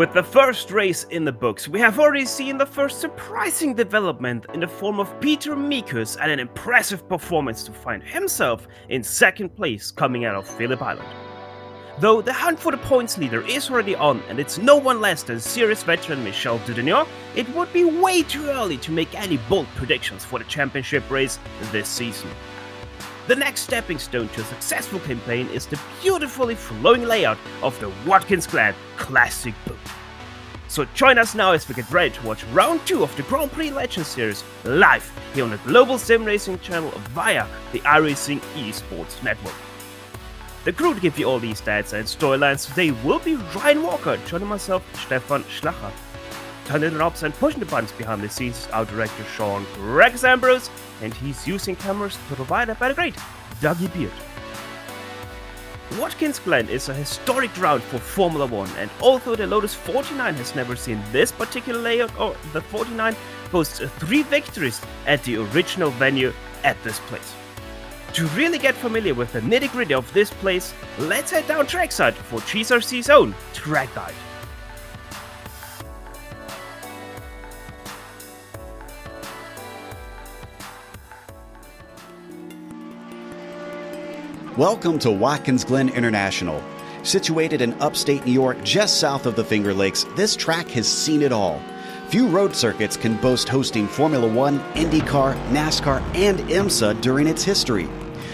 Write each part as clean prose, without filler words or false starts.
With the first race in the books, we have already seen the first surprising development in the form of Peter Mikus and an impressive performance to find himself in second place coming out of Philippe Island. Though the hunt for the points leader is already on and it's no one less than serious veteran Michel Dudignon, it would be way too early to make any bold predictions for the championship race this season. The next stepping stone to a successful campaign is the beautifully flowing layout of the Watkins Glen Classic Boot. So join us now as we get ready to watch round 2 of the Grand Prix Legends series live here on the global SimRacing channel via the iRacing eSports network. The crew to give you all these stats and storylines today will be Ryan Walker, joining myself, Stefan Schlacher. Turning the knobs and pushing the buttons behind the scenes is our director Sean Rex Ambrose, and he's using cameras provided by the great Dougie Beard. Watkins Glen is a historic round for Formula 1, and although the Lotus 49 has never seen this particular layout, or the 49 boasts 3 victories at the original venue at this place. To really get familiar with the nitty-gritty of this place, let's head down trackside for GSRC's own track guide. Welcome to Watkins Glen International. Situated in upstate New York just south of the Finger Lakes, this track has seen it all. Few road circuits can boast hosting Formula 1, IndyCar, NASCAR, and IMSA during its history.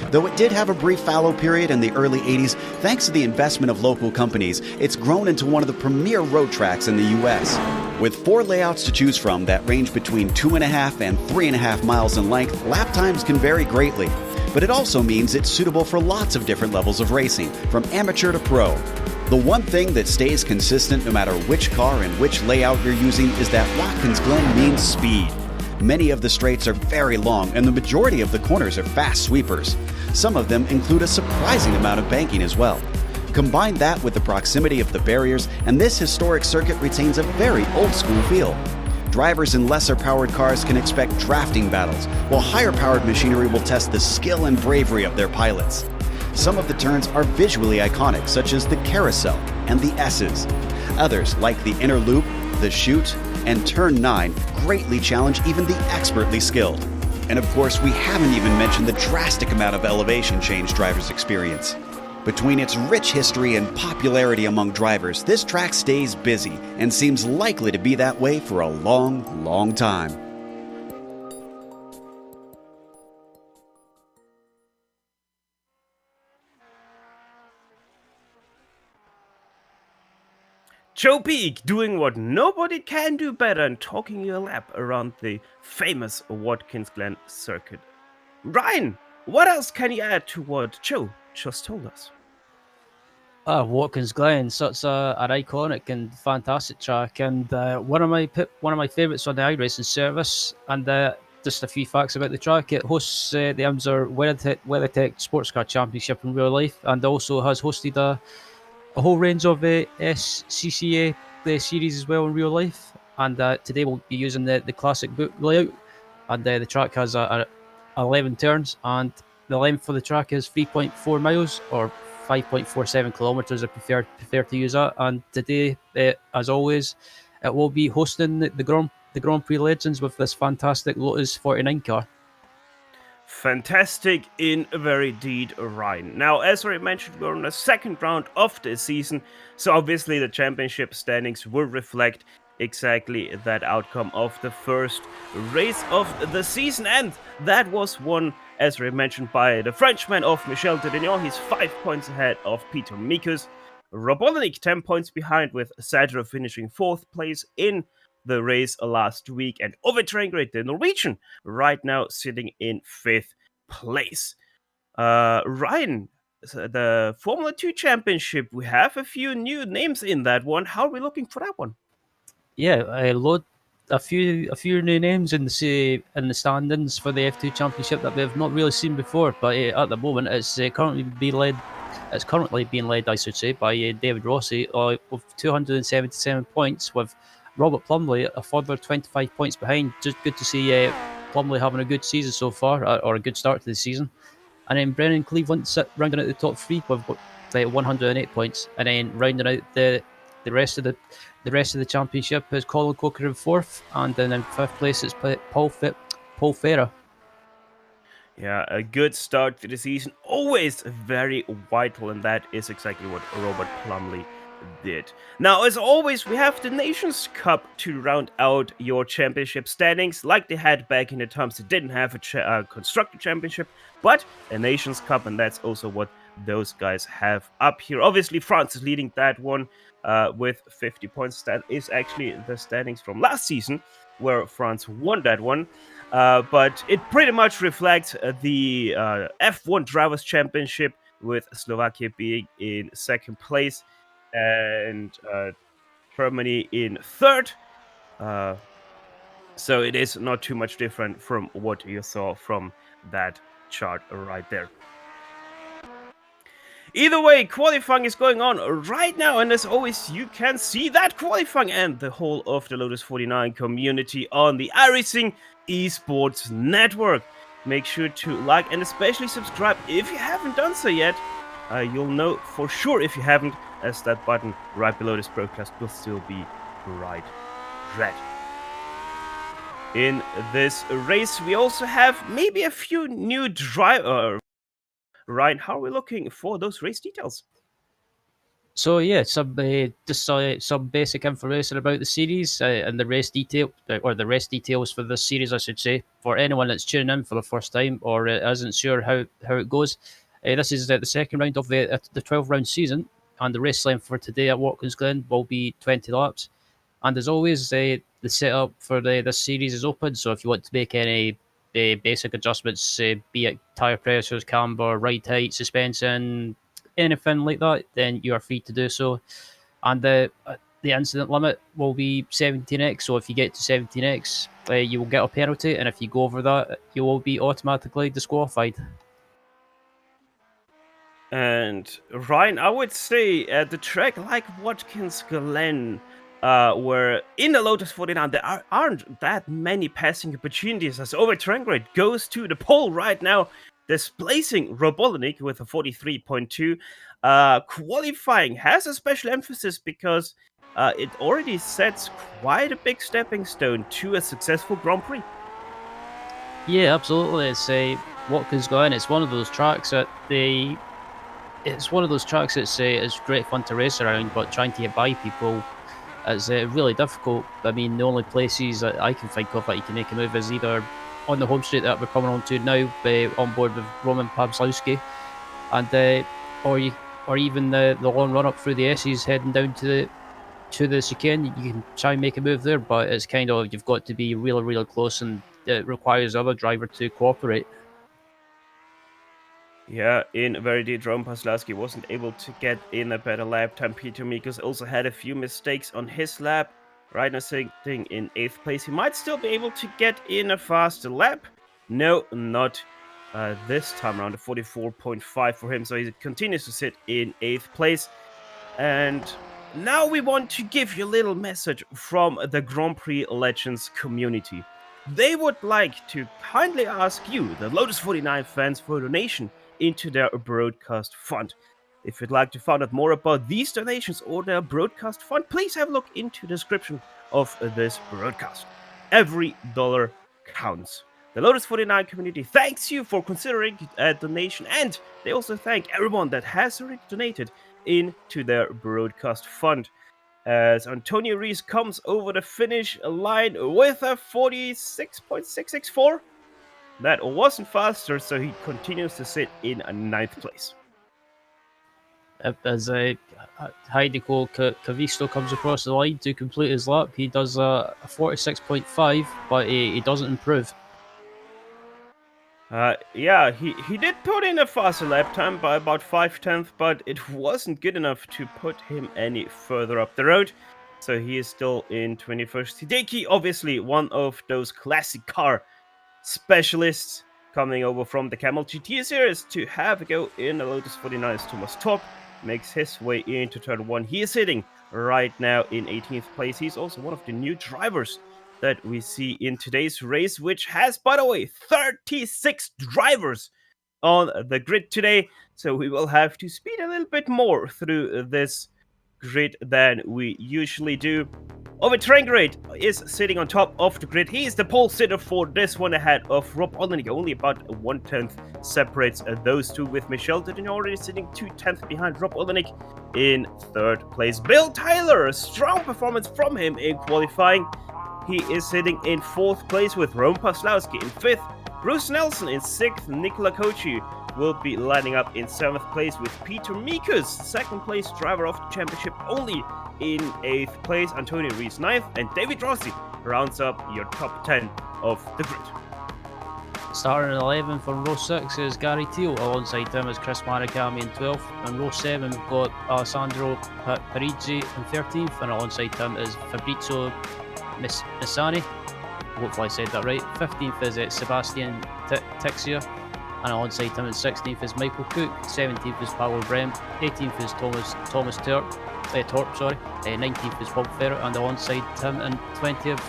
Though it did have a brief fallow period in the early 80s, thanks to the investment of local companies, it's grown into one of the premier road tracks in the U.S. With 4 layouts to choose from that range between 2.5 and 3.5 miles in length, lap times can vary greatly. But it also means it's suitable for lots of different levels of racing, from amateur to pro. The one thing that stays consistent no matter which car and which layout you're using is that Watkins Glen means speed. Many of the straights are very long, and the majority of the corners are fast sweepers. Some of them include a surprising amount of banking as well. Combine that with the proximity of the barriers, and this historic circuit retains a very old-school feel. Drivers in lesser-powered cars can expect drafting battles, while higher-powered machinery will test the skill and bravery of their pilots. Some of the turns are visually iconic, such as the carousel and the S's. Others, like the inner loop, the chute, and turn 9, greatly challenge even the expertly skilled. And of course, we haven't even mentioned the drastic amount of elevation change drivers experience. Between its rich history and popularity among drivers, this track stays busy and seems likely to be that way for a long, long time. Joe Peak doing what nobody can do better and talking you a lap around the famous Watkins Glen circuit. Ryan, what else can you add to what Joe just told us? Watkins Glen, such an iconic and fantastic track, and one of my favourites on the iRacing service. And just a few facts about the track: it hosts the IMSA WeatherTech Sports Car Championship in real life, and also has hosted a whole range of SCCA series as well in real life. And today we'll be using the classic boot layout, and the track has 11 turns, and the length for the track is 3.4 miles or 5.47 kilometers. I prefer to use that. And today, as always, it will be hosting the Grand Prix Legends with this fantastic Lotus 49 car. Fantastic in very deed, Ryan. Now, as already mentioned, we're on the second round of the season, so obviously the championship standings will reflect exactly that outcome of the first race of the season, and that was won, as already mentioned, by the Frenchman of Michel Dudignon. He's 5 points ahead of Peter Mikus. Robotnik 10 points behind, with Sadro finishing 4th place in the race last week, and Ove Trengrid, the Norwegian, right now sitting in 5th place. Ryan, the Formula 2 Championship, we have a few new names in that one. How are we looking for that one? Yeah, a few new names in the standings for the F2 Championship that we have not really seen before. But at the moment, it's currently being led, I should say, by David Rossi with 277 points, with Robert Plumley a further 25 points behind. Just good to see Plumley having a good season so far, or a good start to the season. And then Brennan Cleveland rounding out the top 3 with 108 points, and then rounding out the rest of the the rest of the championship is Colin Coker in 4th, and then in 5th place it's Paul Farah. Yeah, a good start to the season, always very vital, and that is exactly what Robert Plumley did. Now, as always, we have the Nations Cup to round out your championship standings, like they had back in the times they didn't have a constructor championship, but a Nations Cup, and that's also what those guys have up here. Obviously, France is leading that one with 50 points. That is actually the standings from last season, where France won that one. But it pretty much reflects the F1 Drivers' Championship, with Slovakia being in 2nd place and Germany in 3rd. So it is not too much different from what you saw from that chart right there. Either way, qualifying is going on right now, and as always, you can see that qualifying and the whole of the Lotus 49 community on the iRacing Esports Network. Make sure to like and especially subscribe if you haven't done so yet. You'll know for sure if you haven't, as that button right below this broadcast will still be bright red. In this race, we also have maybe a few new drivers. Ryan, how are we looking for those race details? So yeah, some basic information about the series and the race detail, or the race details for this series, I should say, for anyone that's tuning in for the first time or isn't sure how it goes. This is the second round of the 12-round season, and the race length for today at Watkins Glen will be 20 laps. And as always, the setup for this series is open. So if you want to make any basic adjustments, be it tire pressures, camber, ride height, suspension, anything like that, then you are free to do so. And the incident limit will be 17x. So if you get to 17x, you will get a penalty, and if you go over that, you will be automatically disqualified. And Ryan, I would say the track like Watkins Glen, where in the Lotus 49 there aren't that many passing opportunities, as Overtrain goes to the pole right now, displacing Robolinik with a 43.2. Qualifying has a special emphasis because it already sets quite a big stepping stone to a successful Grand Prix. Yeah, absolutely. It's Watkins Glen. It's one of those tracks that it's one of those tracks that's it's great fun to race around, but trying to get by people is really difficult. I mean, the only places that I can think of that you can make a move is either on the home straight that we're coming on to now, on board with Roman Pavlowski, and or even the long run up through the S's heading down to the chicane. You can try and make a move there, but it's kind of, you've got to be really, really close, and it requires the other driver to cooperate. Yeah, in Verity, Jerome Paslawski wasn't able to get in a better lap time. Peter Mikos also had a few mistakes on his lap. Right now sitting in 8th place. He might still be able to get in a faster lap. No, not this time around. A 44.5 for him, so he continues to sit in 8th place. And now we want to give you a little message from the Grand Prix Legends community. They would like to kindly ask you, the Lotus 49 fans, for a donation into their broadcast fund. If you'd like to find out more about these donations or their broadcast fund, please have a look into the description of this broadcast. Every dollar counts. The Lotus 49 community thanks you for considering a donation, and they also thank everyone that has already donated into their broadcast fund. As Antonio Rees comes over the finish line with a 46.664. That wasn't faster, so he continues to sit in 9th place. As Heideko Cavisto comes across the line to complete his lap, he does a 46.5, but he doesn't improve. Yeah, he did put in a faster lap time by about 5/10, but it wasn't good enough to put him any further up the road. So he is still in 21st. Hideki, obviously one of those classic car specialists coming over from the Camel GT series to have a go in the Lotus 49's Thomas Top, makes his way into turn 1. He is sitting right now in 18th place. He's also one of the new drivers that we see in today's race, which has, by the way, 36 drivers on the grid today. So we will have to speed a little bit more through this grid than we usually do. Overtrain is sitting on top of the grid. He is the pole sitter for this one, ahead of Rob Olenek. Only about 1/10 separates those two, with Michel Dudin already sitting 2/10 behind Rob Olenek in third place. Bill Tyler, a strong performance from him in qualifying. He is sitting in fourth place, with Roman Paslowski in fifth. Bruce Nelson in sixth. Nikola Kochi will be lining up in seventh place, with Peter Mikus, second place driver of the championship, only in 8th place. Antonio Rees 9th, and David Rossi rounds up your top 10 of the grid. Starting at 11th for row 6 is Gary Teal. Alongside him is Chris Maragami in 12th. In row 7 we've got Alessandro Parigi in 13th, and alongside him is Fabrizio Missani. Hopefully I said that right. 15th is Sebastian Tixia, and alongside him in 16th is Michael Cook. 17th is Paolo Brem. 18th is Thomas Torp. 19th is Bob Ferrer, and alongside him in 20th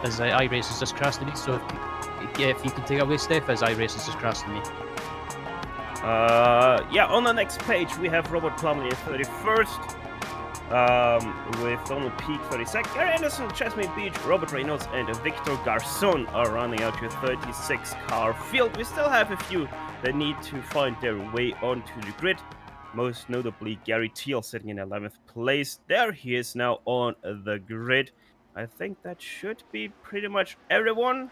is iRacing just crashed to me. So if you can take it away, Steph, as iRacing just crashed to me. Yeah, on the next page we have Robert Plumley in 31st, with Donald Peake 32nd. Gary Anderson, Jasmine Beach, Robert Reynolds, and Victor Garçon are running out to a 36-car field. We still have a few that need to find their way onto the grid. Most notably, Gary Teal sitting in 11th place. There he is now on the grid. I think that should be pretty much everyone.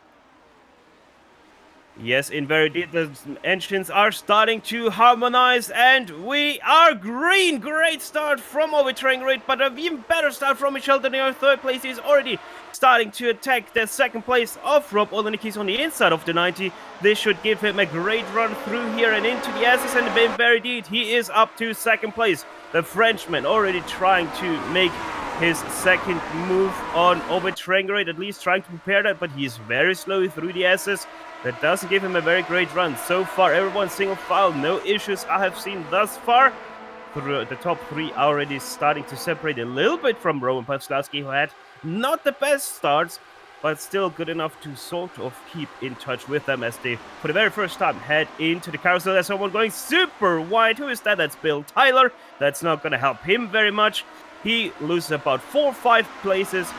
Yes, indeed, the engines are starting to harmonize, and we are green. Great start from Overtrain Grid, but an even better start from Michel Denier in third place. He's already starting to attack the second place of Rob Olenek. He's on the inside of the 90. This should give him a great run through here and into the S's, and indeed, he is up to second place. The Frenchman already trying to make his second move on Overtrain Grid, at least trying to prepare that, but he's very slow through the S's. That doesn't give him a very great run. So far, everyone's single file. No issues I have seen thus far. The top three already starting to separate a little bit from Roman Paslowski, who had not the best starts, but still good enough to sort of keep in touch with them as they, for the very first time, head into the carousel. There's someone going super wide. Who is that? That's Bill Tyler. That's not going to help him very much. He loses about 4 or 5 places,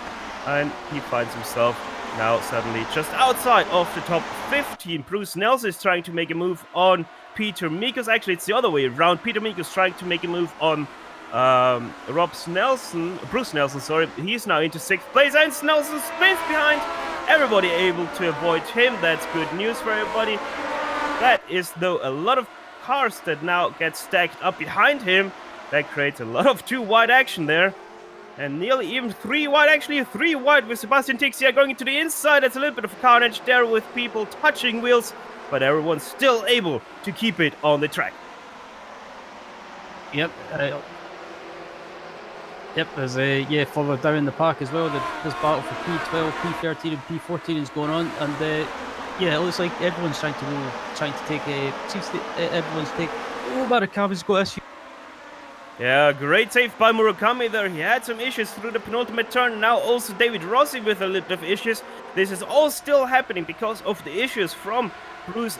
and he finds himself now suddenly just outside of the top 15. Bruce Nelson is trying to make a move on Peter Mikus. Actually, it's the other way around. Peter Mikus trying to make a move on Bruce Nelson, sorry. He's now into 6th place, and Nelson spins behind. Everybody able to avoid him. That's good news for everybody. That is, though, a lot of cars that now get stacked up behind him. That creates a lot of 2 wide action there. And nearly even 3 wide, actually 3 wide with Sebastian Tixia going into the inside. That's a little bit of carnage there with people touching wheels, but everyone's still able to keep it on the track. Yep. There's further down in the pack as well. This battle for P12, P13, and P14 is going on, and it looks like everyone's trying to take everyone's take. Oh, Marakawa's got issue. Yeah, great save by Murakami there. He had some issues through the penultimate turn. Now also David Rossi with a little bit of issues. This is all still happening because of the issues from Bruce,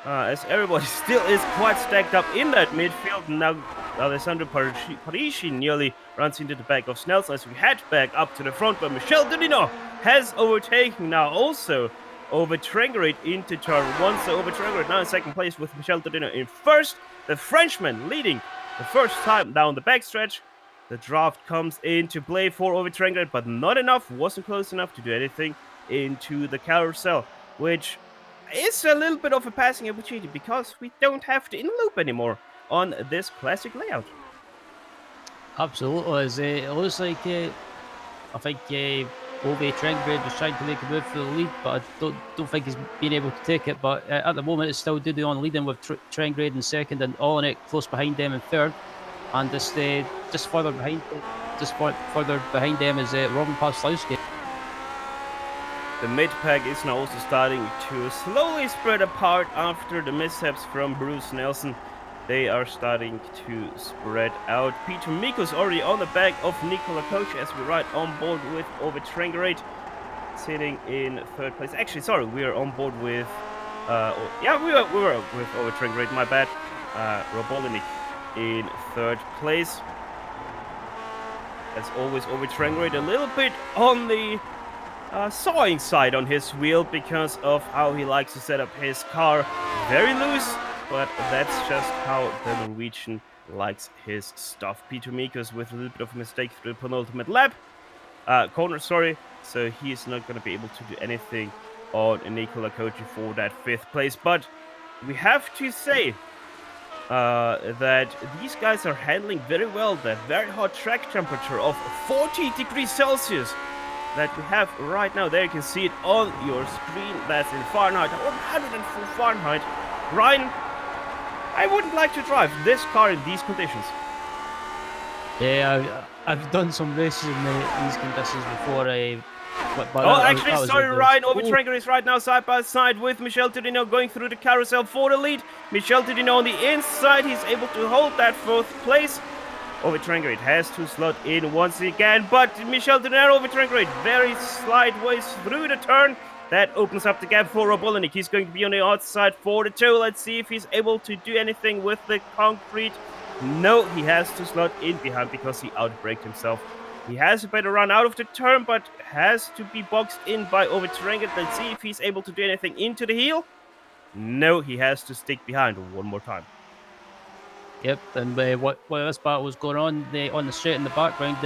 as everybody still is quite stacked up in that midfield. Now Alessandro Parigi nearly runs into the back of Snells as we head back up to the front, but Michel Dudino has overtaken now also Overtrain Grid into turn 1. So Overtrain Grid now in second place with Michel Dudino in first. The Frenchman leading the first time down the backstretch. The draft comes into play for Overtrain Grid, but not enough. Wasn't close enough to do anything into the carousel, which is a little bit of a passing opportunity because we don't have the in-loop anymore on this classic layout. Absolutely. It looks like I think Overtrain Grid was trying to make a move for the lead, but I don't think he's been able to take it. But at the moment, it's still Dudu on leading with Train Grid in second, and Olenek close behind them in third. And just further behind them is Robin Paslowski. The mid-pack is now also starting to slowly spread apart after the mishaps from Bruce Nelson. They are starting to spread out. Peter Mikus already on the back of Nikola Koch as we ride on board with Overtrain Grid, sitting in third place. Actually, sorry, we are on board with we were with Overtrain Grid. My bad. Rob Olenek in third place. As always, over Trengrid a little bit on the sawing side on his wheel because of how he likes to set up his car. Very loose, but that's just how the Norwegian likes his stuff. Peter Mikos with a little bit of a mistake through the penultimate lap. Corner, sorry. So he is not going to be able to do anything on Nicola Koji for that 5th place. But we have to say that these guys are handling very well that very hot track temperature of 40 degrees Celsius that we have right now. There you can see it on your screen. That's in Fahrenheit, 104 Fahrenheit. Ryan, I wouldn't like to drive this car in these conditions. Yeah, I've done some races in these conditions before. Sorry, Ryan. Overtranger is right now side by side with Michel Tudino going through the carousel for the lead. Michel Tudino on the inside. He's able to hold that 4th place. Overtranger has to slot in once again, but Michel Tudino Overtranger very slideways through the turn. That opens up the gap for Rob Olenek. He's going to be on the outside for the 2. Let's see if he's able to do anything with the concrete. No, he has to slot in behind because he outbraked himself. He has a better run out of the turn, but has to be boxed in by Overtranger. Let's see if he's able to do anything into the heel. No, he has to stick behind one more time. Yep, and while this battle was going on the straight in the background,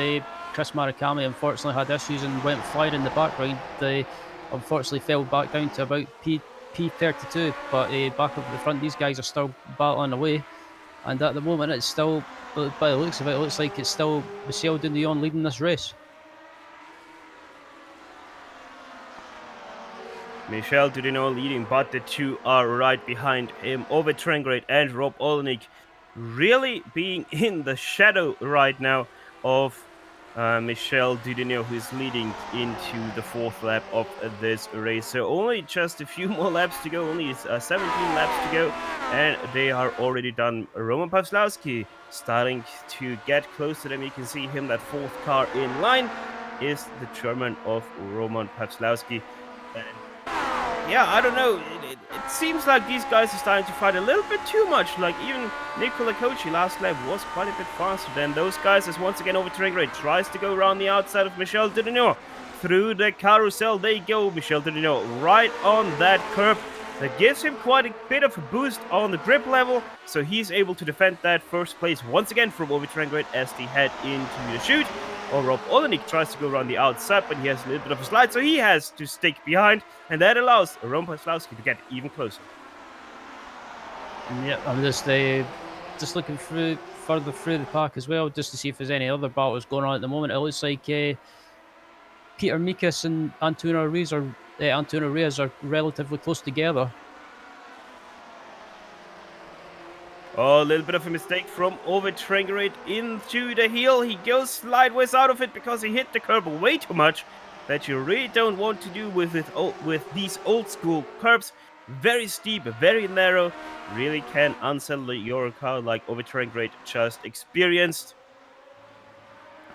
Chris Murakami unfortunately had issues and went flying in the background. They unfortunately fell back down to about P32, but back up at the front, these guys are still battling away. And at the moment, it's still, by the looks of it looks like it's still Michel Dunion leading this race. Michel Dunion leading, but the 2 are right behind him. Overtranger and Rob Olenek really being in the shadow right now of Michel Dudinot, who is leading into the 4th lap of this race. So only just a few more laps to go, only 17 laps to go, and they are already done. Roman Pawlowski starting to get close to them. You can see him, that 4th car in line is the German of Roman Pawlowski. Yeah, I don't know. It seems like these guys are starting to fight a little bit too much. Like even Nicola Kochi last lap was quite a bit faster than those guys. As once again Overtranger tries to go around the outside of Michel Dudinot. Through the carousel they go. Michel Dudinot right on that curb. That gives him quite a bit of a boost on the grip level. So he's able to defend that 1st place once again from Overtranger as they head into the chute. Or Rob Olenek tries to go around the outside, but he has a little bit of a slide, so he has to stick behind, and that allows Roman Pawlowski to get even closer. Yeah, I'm just looking further through the pack as well, just to see if there's any other battles going on at the moment. It looks like Peter Mikas and Antonio Reyes are relatively close together. Oh, a little bit of a mistake from Overtranger into the heel. He goes sideways out of it because he hit the curb way too much. That you really don't want to do with these old school curbs. Very steep, very narrow. Really can unsettle your car like Overtranger just experienced.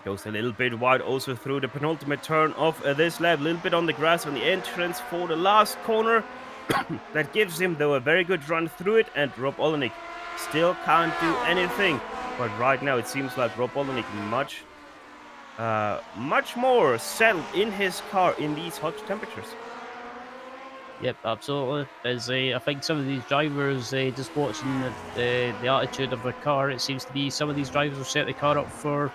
Goes a little bit wide also through the penultimate turn of this lap. A little bit on the grass on the entrance for the last corner. That gives him, though, a very good run through it. And Rob Olenek still can't do anything. But right now it seems like Rob Olenek much more settled in his car in these hot temperatures. Yep, absolutely. I think some of these drivers, just watching the attitude of the car, it seems to be some of these drivers will set the car up for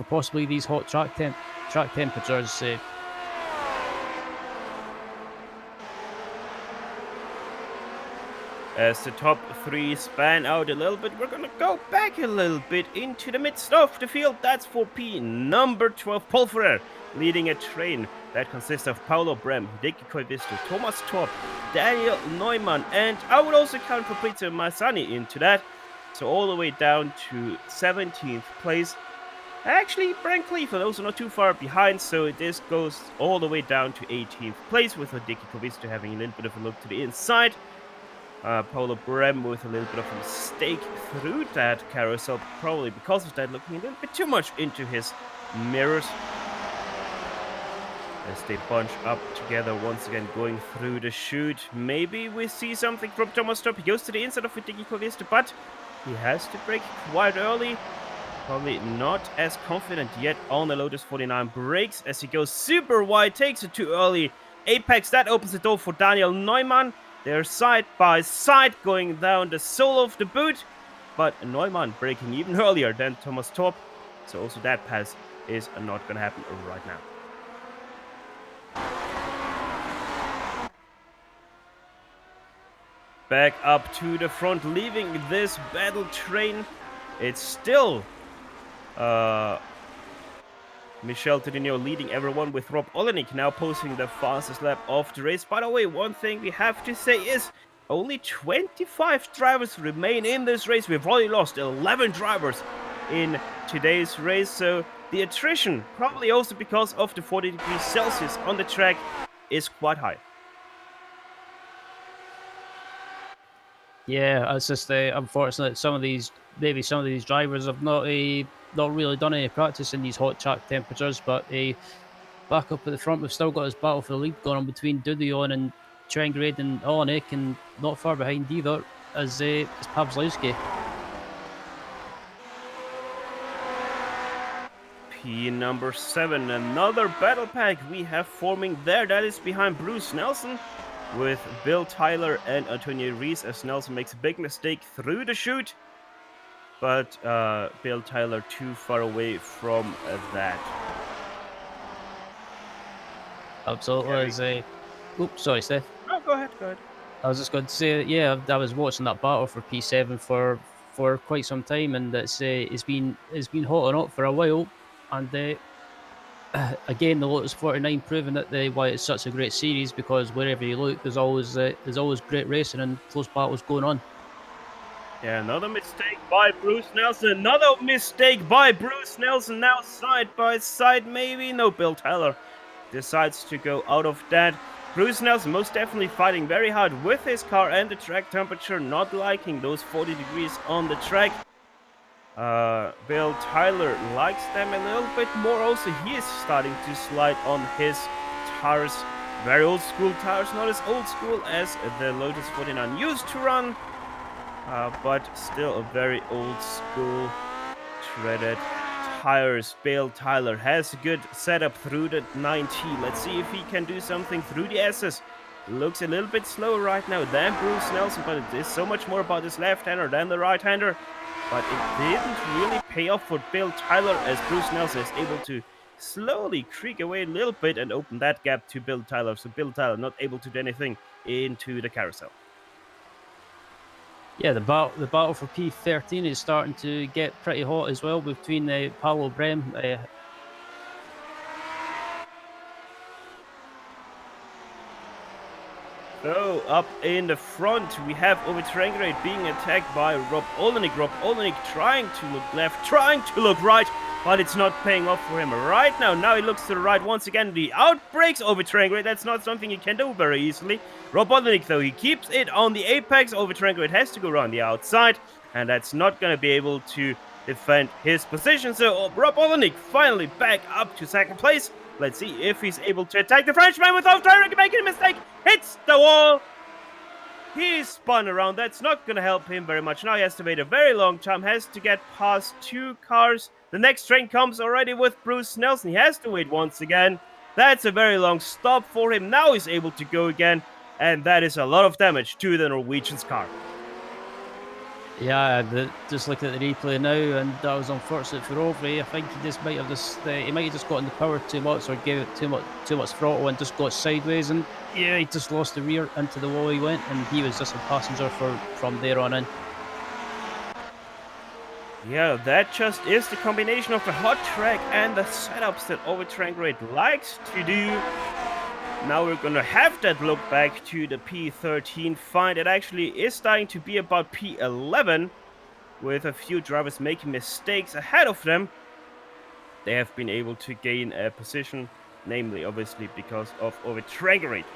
possibly these hot track temperatures. As the top 3 span out a little bit, we're going to go back a little bit into the midst of the field. That's for P number 12, Paul Ferrer, leading a train that consists of Paolo Brem, Hideki Koivisto, Thomas Torp, Daniel Neumann, and I would also count Fabrizio Mazzani into that. So all the way down to 17th place. Actually, Brian Cleveland also not too far behind, so this goes all the way down to 18th place with Hideki Koivisto having a little bit of a look to the inside. Paolo Brem with a little bit of a mistake through that carousel, probably because of that, looking a little bit too much into his mirrors. As they bunch up together once again going through the chute. Maybe we see something from Thomas Torp. He goes to the inside of Hideki Koivisto, but He has to brake quite early. Probably not as confident yet on the Lotus 49. Brakes as he goes super wide, takes it too early. Apex, that opens the door for Daniel Neumann. They're side by side going down the sole of the boot. But Neumann braking even earlier than Thomas Torp. So also that pass is not going to happen right now. Back up to the front, leaving this battle train. It's still Michel Tedinho leading everyone, with Rob Olenek now posting the fastest lap of the race. By the way, one thing we have to say is only 25 drivers remain in this race. We've already lost 11 drivers in today's race, so the attrition, probably also because of the 40 degrees Celsius on the track, is quite high. Yeah, it's just unfortunate some of these drivers have not really done any practice in these hot track temperatures. But back up at the front, we've still got this battle for the lead going on between Dudion and Trengrid and Olenek, and not far behind either is Pawlowski. P number 7, another battle pack we have forming there. That is behind Bruce Nelson, with Bill Tyler and Antonio Rees, as Nelson makes a big mistake through the chute. But Bill Tyler too far away from that. Absolutely. Oops, sorry, Steph. Oh, go ahead. I was just going to say, yeah, I was watching that battle for P7 for quite some time, and it's been hot and hot for a while. And again, the Lotus 49 proving that why it's such a great series, because wherever you look, there's always great racing and close battles going on. Yeah, another mistake by Bruce Nelson. Another mistake by Bruce Nelson. Now side by side, maybe. No, Bill Tyler decides to go out of that. Bruce Nelson most definitely fighting very hard with his car and the track temperature, not liking those 40 degrees on the track. Bill Tyler likes them a little bit more. Also, he is starting to slide on his tires. Very old school tires, not as old school as the Lotus 49 used to run, but still a very old school treaded tires. Bill Tyler has a good setup through the 90. Let's see if he can do something through the S's. Looks a little bit slower right now than Bruce Nelson, but it is so much more about this left-hander than the right-hander. But it didn't really pay off for Bill Tyler, as Bruce Nelson is able to slowly creak away a little bit and open that gap to Bill Tyler. So Bill Tyler not able to do anything into the carousel. Yeah, the battle for P13 is starting to get pretty hot as well between Paolo Brem. So up in the front, we have Ovid Trengrade being attacked by Rob Olenek. Rob Olenek trying to look left, trying to look right, but it's not paying off for him right now. Now he looks to the right once again. The outbreaks Ovid Trengrade. That's not something he can do very easily. Rob Olenek, though, he keeps it on the apex. Ovid Trengrade has to go around the outside, and that's not going to be able to defend his position. So Rob Olenek finally back up to second place. Let's see if he's able to attack the Frenchman without directly making a mistake. Hits the wall. He spun around. That's not going to help him very much. Now he has to wait a very long time. Has to get past 2 cars. The next train comes already with Bruce Nelson. He has to wait once again. That's a very long stop for him. Now he's able to go again. And that is a lot of damage to the Norwegian's car. Yeah, just looking at the replay now, and that was unfortunate for Overy. I think he might have just gotten the power too much, or gave it too much throttle and just got sideways, and yeah, he just lost the rear into the wall he went, and he was just a passenger from there on in. Yeah, that just is the combination of the hot track and the setups that Ovid Trengrade likes to do. Now we're gonna have that look back to the P13 find. It actually is starting to be about P11, with a few drivers making mistakes ahead of them. They have been able to gain a position, namely, obviously, because of Ovid Trengrade.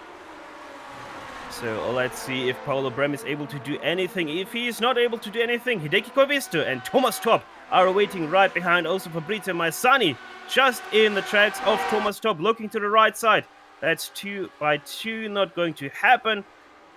So let's see if Paolo Brem is able to do anything. If he is not able to do anything, Hideki Koivisto and Thomas Torp are waiting right behind. Also Fabrizio Maisani just in the tracks of Thomas Torp, looking to the right side. That's 2 by 2, not going to happen.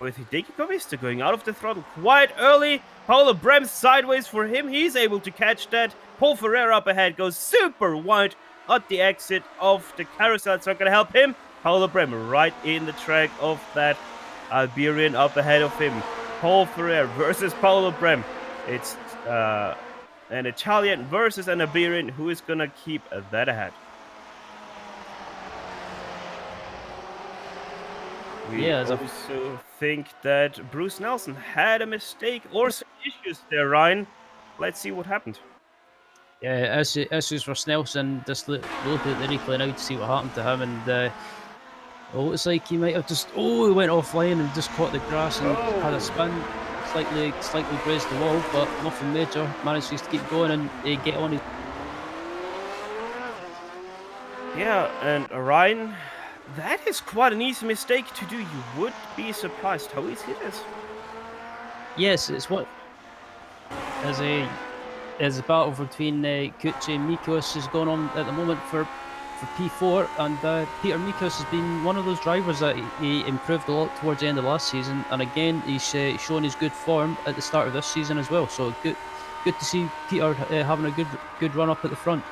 With Hideki Kovista going out of the throttle quite early. Paulo Brems sideways for him. He's able to catch that. Paul Ferreira up ahead goes super wide at the exit of the carousel. It's not going to help him. Paulo Bremer right in the track of that Iberian up ahead of him. Paul Ferreira versus Paulo Brem. It's an Italian versus an Iberian. Who is going to keep that ahead? We also think that Bruce Nelson had a mistake or some issues there, Ryan. Let's see what happened. Yeah, issues for Snelson. Just look at the replay now to see what happened to him, and it looks like he might have just he went offline and just caught the grass and had a spin, slightly grazed the wall, but nothing major. Managed to keep going and get on. Yeah, and Ryan, that is quite an easy mistake to do. You would be surprised how easy it is. Yes, it's what as a battle between Kuchi and Mikos is going on at the moment for P4, and Peter Mikos has been one of those drivers that he improved a lot towards the end of last season, and again he's shown his good form at the start of this season as well. So good to see Peter having a good run up at the front.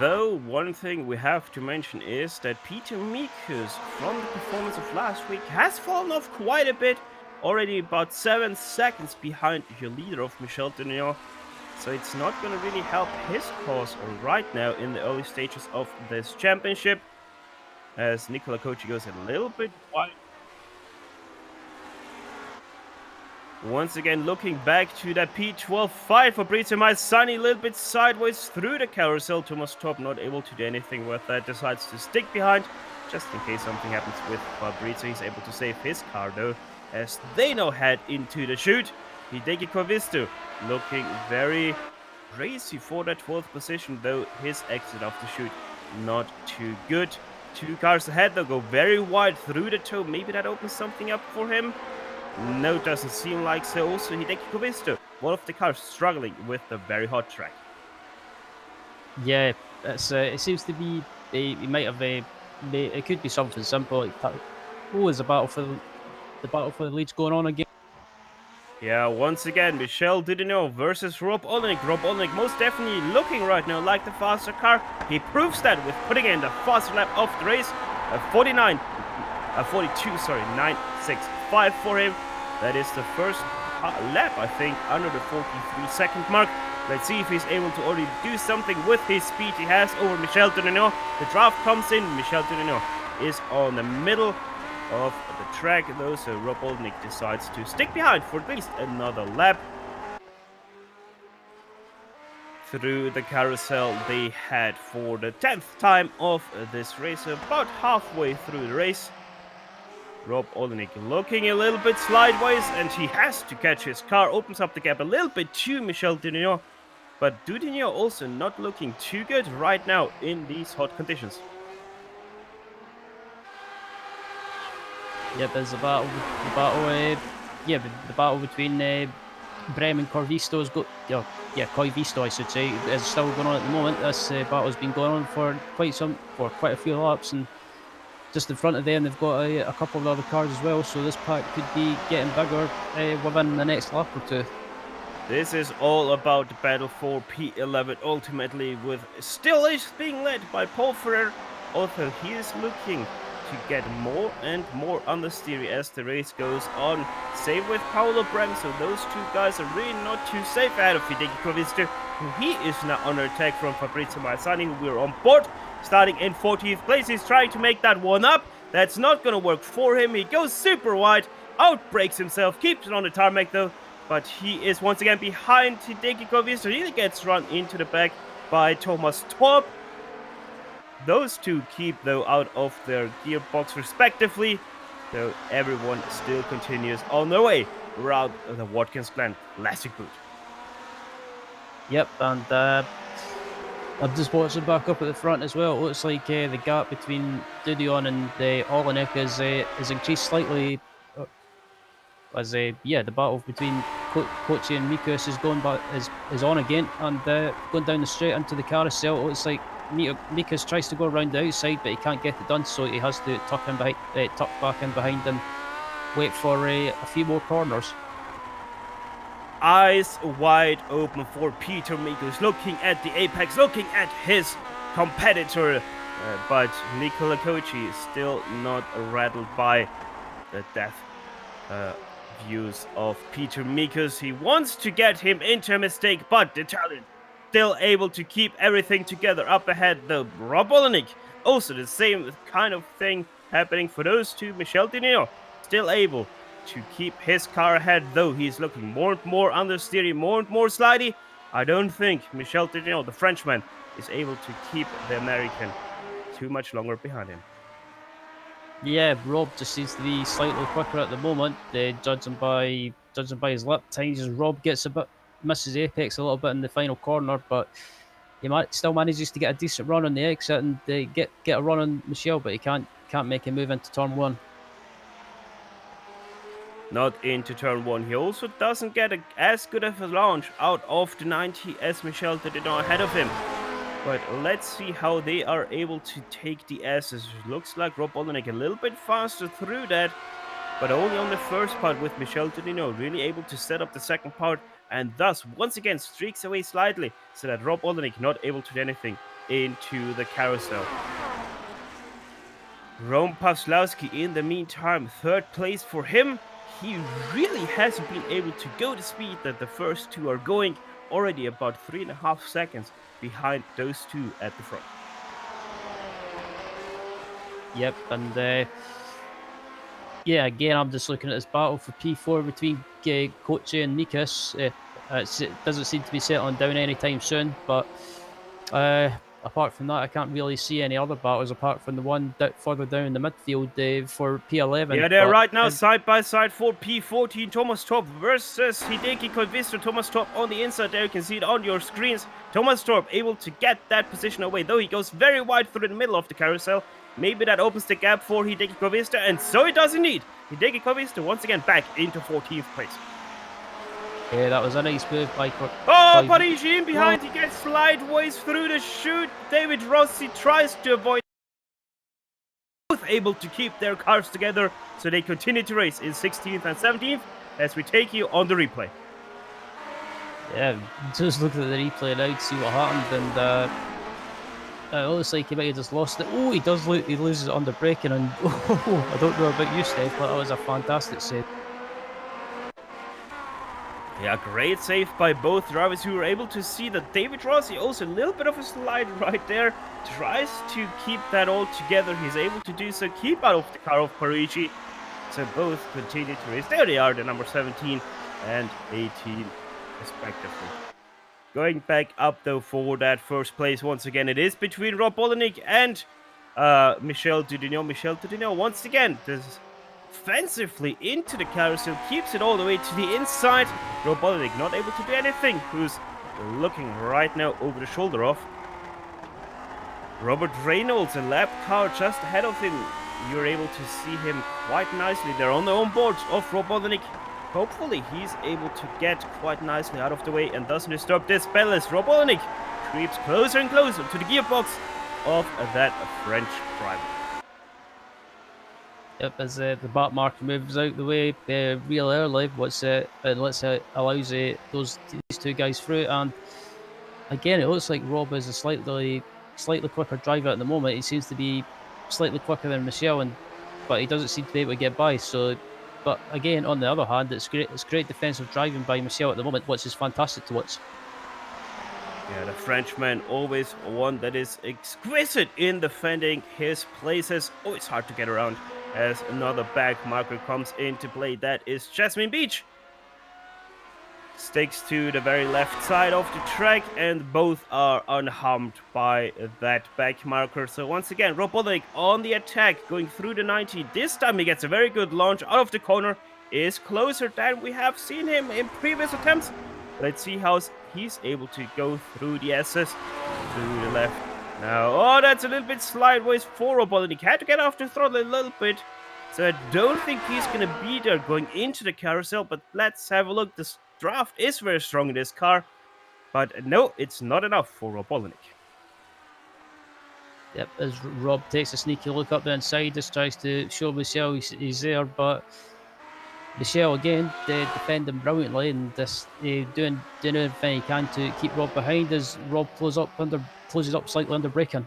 Though one thing we have to mention is that Peter Mikos, from the performance of last week, has fallen off quite a bit, already about 7 seconds behind your leader of Michel Denier. So it's not going to really help his cause right now in the early stages of this championship, as Nicola Kochi goes a little bit wide. Once again, looking back to that P12.5 for Fabrizio Maisani, a little bit sideways through the carousel. Thomas Top not able to do anything with that, decides to stick behind, just in case something happens with Fabrizio. He's able to save his car though, as they now head into the chute. Hideki Kovisto looking very racy for that 12th position, though his exit of the chute not too good. 2 cars ahead, they'll go very wide through the toe. Maybe that opens something up for him. No, doesn't seem like so. Also, Hideki Kovisto, one of the cars struggling with the very hot track. Yeah, it seems to be he might have it could be something simple like that. Is the battle for the leads going on again? Yeah, once again, Michel Dudino versus Rob Olenek. Rob Olenek most definitely looking right now like the faster car. He proves that with putting in the faster lap of the race. 9.65 for him. That is the first lap, I think, under the 43-second mark. Let's see if he's able to already do something with his speed he has over Michel Dudino. The draft comes in. Michel Dudino is on the middle of the track though, so Rob Olenek decides to stick behind for at least another lap. Through the carousel they head for the 10th time of this race, about halfway through the race. Rob Olenek looking a little bit sideways, and he has to catch his car, opens up the gap a little bit to Michel Dudino, but Dudino also not looking too good right now in these hot conditions. Yeah, there's the battle between Brem and Corvisto's Corvisto, I should say, is still going on at the moment. This battle's been going on for quite a few laps, and just in front of them they've got a couple of other cars as well, so this pack could be getting bigger within the next lap or two. This is all about the battle for P11 ultimately, with still is being led by Paul Ferrer, although he is looking to get more and more understeery as the race goes on. Same with Paolo Brem, so those 2 guys are really not too safe out of Hideki Kovisto, who he is now under attack from Fabrizio Maisani, who we're on board. Starting in 14th place, he's trying to make that one up. That's not going to work for him. He goes super wide, outbrakes himself, keeps it on the tarmac though, but he is once again behind Hideki Kovisto. He gets run into the back by Thomas Torp. Those 2 keep though out of their gearbox respectively, though everyone still continues on their way around the Watkins Glen Classic boot. Yep, and I'm just watching back up at the front as well. It looks like the gap between Dudion and Olenek is increased slightly. As the battle between Kochi and Mikos is on again, and going down the straight into the carousel. It looks like Mikas tries to go around the outside, but he can't get it done, so he has to tuck back in behind and wait for a few more corners. Eyes wide open for Peter Mikus, looking at the apex, looking at his competitor, but Nicola Kochi is still not rattled by the death views of Peter Mikus. He wants to get him into a mistake, but the talent still able to keep everything together up ahead, though. Rob Olenek, also the same kind of thing happening for those two. Michel Dineo still able to keep his car ahead, though he's looking more and more understeery, more and more slidey. I don't think Michel Dineo, the Frenchman, is able to keep the American too much longer behind him. Yeah, Rob just seems to be slightly quicker at the moment. Judging by his lap times, Rob misses apex a little bit in the final corner, but he still manages to get a decent run on the exit and get a run on Michel, but he can't make a move into turn one. Not into turn one. He also doesn't get as good of a launch out of the 90 as Michel did ahead of him. But let's see how they are able to take the S's. Looks like Rob Olenek a little bit faster through that, but only on the first part, with Michel Tudino really able to set up the second part, and thus once again streaks away slightly, so that Rob Olenek not able to do anything into the carousel. Rome Pawlowski in the meantime, third place for him. He really hasn't been able to go the speed that the first two are going, already about 3.5 seconds behind those two at the front. Yep, and yeah, again, I'm just looking at this battle for P4 between Kochi and Mikas. It doesn't seem to be settling down anytime soon, but apart from that, I can't really see any other battles apart from the one further down in the midfield for P11. Yeah, they're right now side by side for P14. Thomas Torp versus Hideki Koivisto. Thomas Torp on the inside there. You can see it on your screens. Thomas Torp able to get that position away, though he goes very wide through the middle of the carousel. Maybe that opens the gap for Hideki Koivisto, and so it does indeed. Hideki Koivisto once again back into 14th place. Yeah, that was a nice move by Parigi in behind. He gets slideways through the chute. David Rossi tries to avoid. Both able to keep their cars together, so they continue to race in 16th and 17th as we take you on the replay. Yeah, just look at the replay now to see what happened, and it looks like he might have just lost it. Oh, he does. He loses it under braking, and I don't know about you, Steph, but that was a fantastic save. Yeah, great save by both drivers, who were able to see that David Rossi, also a little bit of a slide right there, tries to keep that all together. He's able to do so, keep out of the car of Parigi. So both continue to race. There they are, the number 17 and 18 respectively. Going back up though for that first place once again, it is between Rob Olenek and Michel Dudino. Michel Dudino once again does offensively into the carousel, keeps it all the way to the inside. Rob Olenek not able to do anything, who's looking right now over the shoulder of Robert Reynolds, a lap car just ahead of him. You're able to see him quite nicely there on the onboard of Rob Olenek. Hopefully he's able to get quite nicely out of the way and doesn't disturb this battle as Rob Olenek creeps closer and closer to the gearbox of that French driver. Yep, as the back marker moves out the way real early, allows these two guys through. And again, it looks like Rob is a slightly quicker driver at the moment. He seems to be slightly quicker than Michel, but he doesn't seem to be able to get by. So, but again, on the other hand, it's great defensive driving by Michel at the moment, which is fantastic to watch. Yeah, the Frenchman always one that is exquisite in defending his places. Always hard to get around as another back marker comes into play. That is Jasmine Beach. Sticks to the very left side of the track, and both are unharmed by that back marker. So once again, Rob Olenek on the attack, going through the 90. This time he gets a very good launch out of the corner. Is closer than we have seen him in previous attempts. Let's see how he's able to go through the S's to the left. Now, oh, that's a little bit sideways for Rob Olenek. Had to get off the throttle a little bit. So I don't think he's going to be there going into the carousel. But let's have a look. The draft is very strong in this car. But no, it's not enough for Rob Olenek. Yep, as Rob takes a sneaky look up the inside, just tries to show Michelle he's there, but Michelle again defending brilliantly and just doing everything he can to keep Rob behind as Rob closes up slightly under braking.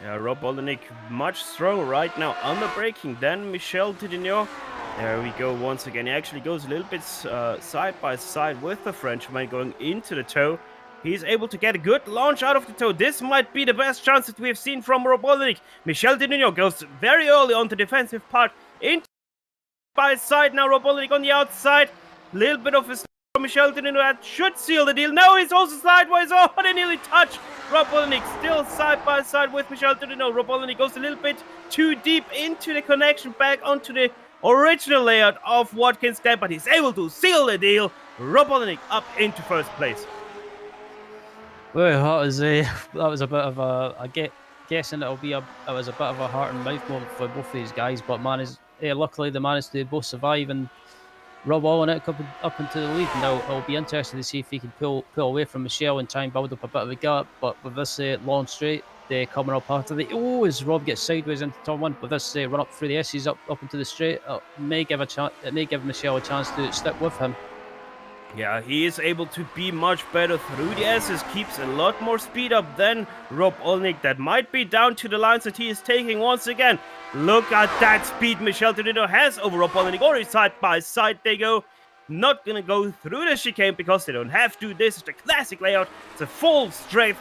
Yeah, Rob Olenek much stronger right now under braking than Michel Didinho. There we go once again. He actually goes a little bit side by side with the Frenchman going into the toe. He's able to get a good launch out of the toe. This might be the best chance that we have seen from Rob Olenek. Michel Didinho goes very early on the defensive part into by side. Now Rob Olenek on the outside. Little bit of a from Michel Didinho that should seal the deal. No, he's also sideways. Oh, they nearly touch. Rob Olenek still side by side with Michel Didinho. Rob Olenek goes a little bit too deep into the connection back onto the original layout of Watkins, Glen, but he's able to seal the deal. Rob Olenek up into first place. Well, that was a bit of a guessing it was a bit of a heart and mouth moment for both of these guys, but luckily they managed to both survive and Rob Olenek up into the lead. Now it'll be interesting to see if he can pull away from Michelle and try and build up a bit of a gap. But with this long straight, coming up after as Rob gets sideways into turn one, with this run up through the S's up into the straight, it may give Michelle a chance to stick with him. Yeah, he is able to be much better through the S's, keeps a lot more speed up than Rob Olenek. That might be down to the lines that he is taking once again. Look at that speed Michel Didinho has over Rob Olenek. Or side by side they go. Not gonna go through the chicane because they don't have to. This is the classic layout. It's a full straight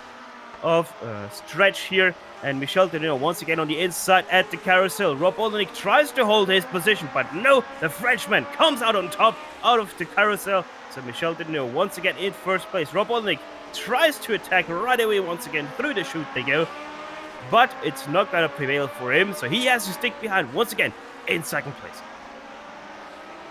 of stretch here. And Michel Didinho once again on the inside at the carousel. Rob Olenek tries to hold his position, but no, the Frenchman comes out on top, out of the carousel. So Michel Didinho once again in first place. Rob Olenek tries to attack right away once again through the chute they go. But it's not going to prevail for him, so he has to stick behind once again in second place.